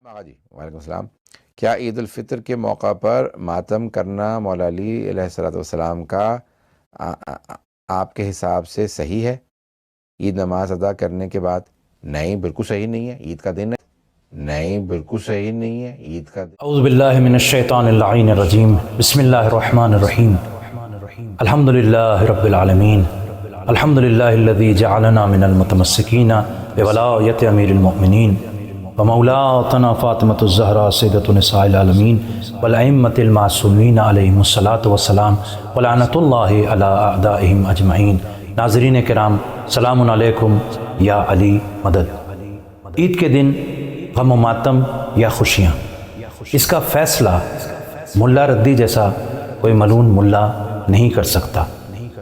جی وعلیکم السلام۔ کیا عید الفطر کے موقع پر ماتم کرنا مولا علی علیہ السلام کا آپ کے حساب سے صحیح ہے عید نماز ادا کرنے کے بعد؟ نہیں، بالکل صحیح نہیں ہے، عید کا دن ہے۔ نہیں، بالکل صحیح نہیں ہے، عید کا دن۔ اعوذ باللہ من الشیطان اللعین الرجیم، بسم اللہ الرحمن الرحیم، الحمدللہ رب العالمین، الحمدللہ الذی جعلنا من المتمسکین بولایت امیر المؤمنین ومولاتنا فاطمۃ الزہرا سیدۃ نساء العالمین والائمۃ المعصومین علیہم الصلاۃ والسلام ولعنۃ اللہ علی اعدائہم اجمعین۔ ناظرین کرام، سلام علیکم یا علی مدد۔ عید کے دن غم و ماتم یا خوشیاں، اس کا فیصلہ ملا ردی جیسا کوئی ملعون ملا نہیں کر سکتا،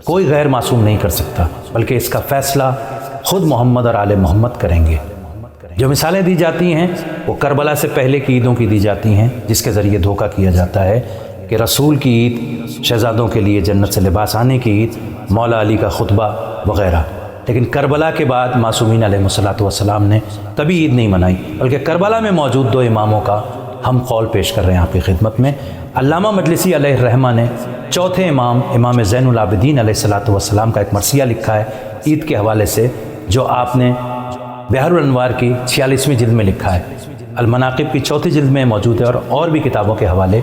کوئی غیر معصوم نہیں کر سکتا، بلکہ اس کا فیصلہ خود محمد اور آل محمد کریں گے۔ جو مثالیں دی جاتی ہیں وہ کربلا سے پہلے کی عیدوں کی دی جاتی ہیں، جس کے ذریعے دھوکہ کیا جاتا ہے کہ رسول کی عید، شہزادوں کے لیے جنت سے لباس آنے کی عید، مولا علی کا خطبہ وغیرہ۔ لیکن کربلا کے بعد معصومین علیہ الصلوۃ والسلام نے کبھی عید نہیں منائی، بلکہ کربلا میں موجود دو اماموں کا ہم قول پیش کر رہے ہیں آپ کی خدمت میں۔ علامہ مجلسی علیہ الرحمہ نے چوتھے امام زین العابدین علیہ الصلوۃ والسلام کا ایک مرثیہ لکھا ہے عید کے حوالے سے، جو آپ نے بحر الانوار کی 46ویں جلد میں لکھا ہے، المناقب کی چوتھی جلد میں موجود ہے، اور بھی کتابوں کے حوالے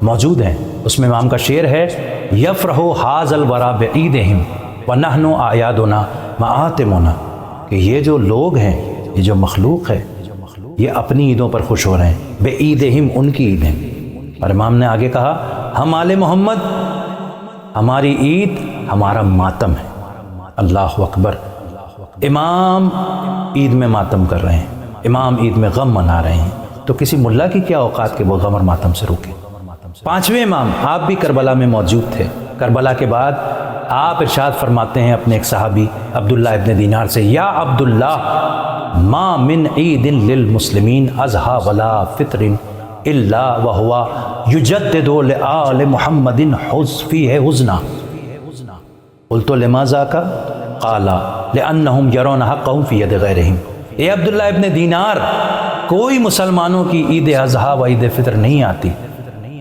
موجود ہیں۔ اس میں امام کا شعر ہے، یفرح حاذ الورا بعیدہم ونحن اعیادنا معاتمنا، کہ یہ جو لوگ ہیں، یہ جو مخلوق ہے، یہ اپنی عیدوں پر خوش ہو رہے ہیں، بعیدہم، ان کی عید ہیں۔ اور امام نے آگے کہا، ہم آل محمد، ہماری عید ہمارا ماتم ہے۔ اللہ اکبر۔ امام عید میں ماتم کر رہے ہیں، امام عید میں غم منا رہے ہیں، تو کسی ملا کی کیا اوقات کہ وہ غم اور ماتم سے روکے۔ پانچویں امام، آپ بھی کربلا میں موجود تھے۔ کربلا کے بعد آپ ارشاد فرماتے ہیں اپنے ایک صحابی عبداللہ ابن دینار سے، یا عبداللہ ما من عید للمسلمین اضحی ولا فطر الا وہو یجدد لآل محمد فیہ حزنا۔ قلت لماذا کا؟ قال لأنہم یرون حقہم فی ید غیرہم۔ اے عبداللہ ابن دینار، کوئی مسلمانوں کی عید اضحیٰ و عید فطر نہیں آتی،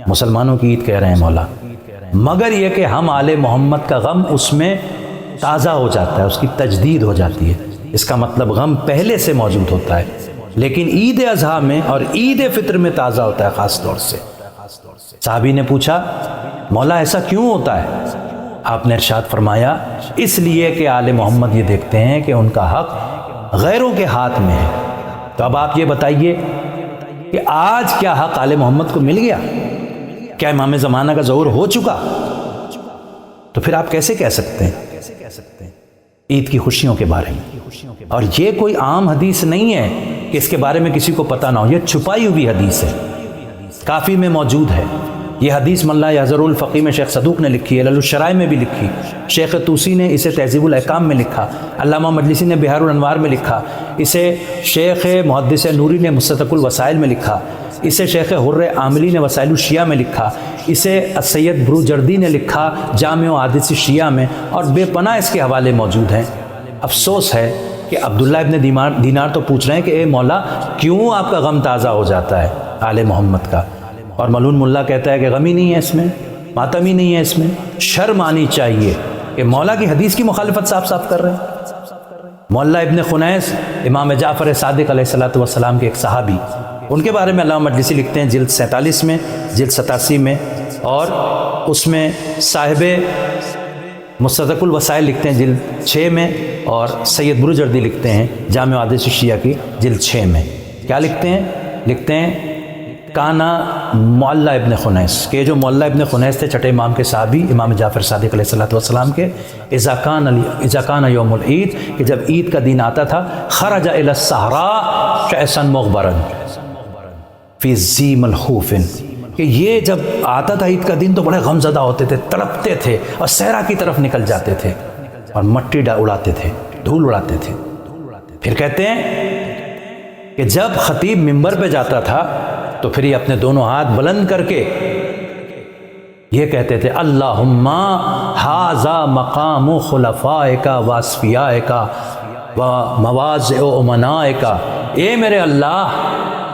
مسلمانوں کی عید کہہ رہے ہیں مولا، مگر یہ کہ ہم آل محمد کا غم اس میں تازہ ہو جاتا ہے، اس کی تجدید ہو جاتی ہے۔ اس کا مطلب غم پہلے سے موجود ہوتا ہے، لیکن عید اضحیٰ میں اور عید فطر میں تازہ ہوتا ہے خاص طور سے۔ صحابی نے پوچھا، مولا ایسا کیوں ہوتا ہے؟ آپ نے ارشاد فرمایا، اس لیے کہ آل محمد یہ دیکھتے ہیں کہ ان کا حق غیروں کے ہاتھ میں ہے۔ تو اب آپ یہ بتائیے کہ آج کیا حق آل محمد کو مل گیا؟ کیا امام زمانہ کا ظہور ہو چکا؟ تو پھر آپ کیسے کہہ سکتے ہیں عید کی خوشیوں کے بارے میں؟ اور یہ کوئی عام حدیث نہیں ہے کہ اس کے بارے میں کسی کو پتہ نہ ہو، یہ چھپائی ہوئی حدیث ہے، کافی میں موجود ہے۔ یہ حدیث ملا یحذر الفقی میں شیخ صدوق نے لکھی ہے، علل الشرائع میں بھی لکھی، شیخ طوسی نے اسے تہذیب الاحکام میں لکھا، علامہ مجلسی نے بحار الانوار میں لکھا، اسے شیخ محدث نوری نے مستدرک الوسائل میں لکھا، اسے شیخ حر عاملی نے وسائل الشیعہ میں لکھا، اسے السید بروجردی نے لکھا جامع احادیث الشیعہ میں، اور بے پناہ اس کے حوالے موجود ہیں۔ افسوس ہے کہ عبداللہ ابن دینار تو پوچھ رہے ہیں کہ اے مولا، کیوں آپ کا غم تازہ ہو جاتا ہے آل محمد کا؟ اور ملعون ملا کہتا ہے کہ غم ہی نہیں ہے اس میں، ماتم ہی نہیں ہے اس میں۔ شرم آنی چاہیے کہ مولا کی حدیث کی مخالفت صاف صاف کر رہے ہیں۔ مولا ابن خنیس، امام جعفر صادق علیہ الصلوۃ والسلام کے ایک صحابی، ان کے بارے میں علامہ مجلسی لکھتے ہیں جلد 47 میں، جلد 87 میں، اور اس میں صاحب مستدرک الوسائل لکھتے ہیں جلد 6 میں، اور سید بروجردی لکھتے ہیں جامع احادیث الشیعہ کی جلد 6 میں۔ کیا لکھتے ہیں؟ لکھتے ہیں کانا معلّہ ابن خنیس، کہ جو معلّہ ابن خنیس تھے چھٹے امام کے صحابی امام جعفر صادق علیہ الصلوۃ والسلام کے، اذا کان یوم العید، کہ جب عید کا دن آتا تھا، خرج الی الصحراء شعثا مغبرا فی ذی ملخوف، کہ یہ جب آتا تھا عید کا دن تو بڑے غم زدہ ہوتے تھے، تڑپتے تھے، اور صحرا کی طرف نکل جاتے تھے اور مٹی اڑاتے تھے، دھول اڑاتے تھے۔ پھر کہتے ہیں کہ جب خطیب ممبر پہ جاتا تھا تو پھر یہ اپنے دونوں ہاتھ بلند کر کے یہ کہتے تھے، اللہم ھذا مقام خلفائک و اصفیائک و مواضع امنائک، اے میرے اللہ،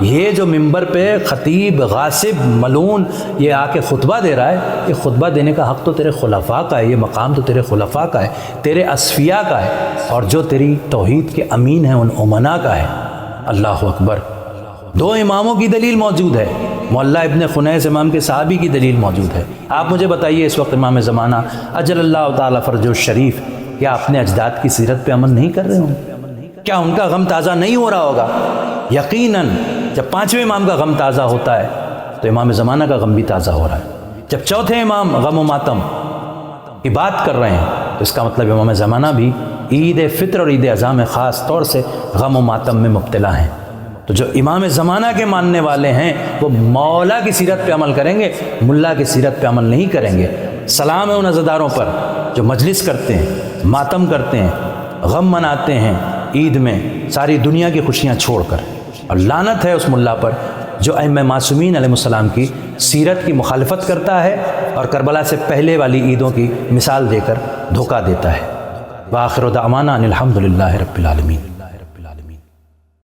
یہ جو ممبر پہ خطیب غاصب ملعون یہ آ کے خطبہ دے رہا ہے، یہ خطبہ دینے کا حق تو تیرے خلفاء کا ہے، یہ مقام تو تیرے خلفاء کا ہے، تیرے اصفیاء کا ہے، اور جو تیری توحید کے امین ہیں ان امنا کا ہے۔ اللہ اکبر۔ دو اماموں کی دلیل موجود ہے، معلّہ ابن خنیس امام کے صحابی کی دلیل موجود ہے۔ آپ مجھے بتائیے اس وقت امام زمانہ اجل اللہ تعالیٰ فرجہ الشریف کیا اپنے اجداد کی سیرت پہ عمل نہیں کر رہے ہوں؟ کیا ان کا غم تازہ نہیں ہو رہا ہوگا؟ یقیناً جب پانچویں امام کا غم تازہ ہوتا ہے تو امام زمانہ کا غم بھی تازہ ہو رہا ہے۔ جب چوتھے امام غم و ماتم کی بات کر رہے ہیں تو اس کا مطلب امام زمانہ بھی عید فطر اور عید اضحیٰ میں خاص طور سے غم و ماتم میں مبتلا ہیں۔ تو جو امام زمانہ کے ماننے والے ہیں وہ مولا کی سیرت پہ عمل کریں گے، ملا کی سیرت پہ عمل نہیں کریں گے۔ سلام ہے ان عزاداروں پر جو مجلس کرتے ہیں، ماتم کرتے ہیں، غم مناتے ہیں عید میں ساری دنیا کی خوشیاں چھوڑ کر، اور لعنت ہے اس ملا پر جو ائمہ معصومین علیہ السلام کی سیرت کی مخالفت کرتا ہے اور کربلا سے پہلے والی عیدوں کی مثال دے کر دھوکہ دیتا ہے۔ وآخر دعوانا ان الحمد للہ رب العالمین۔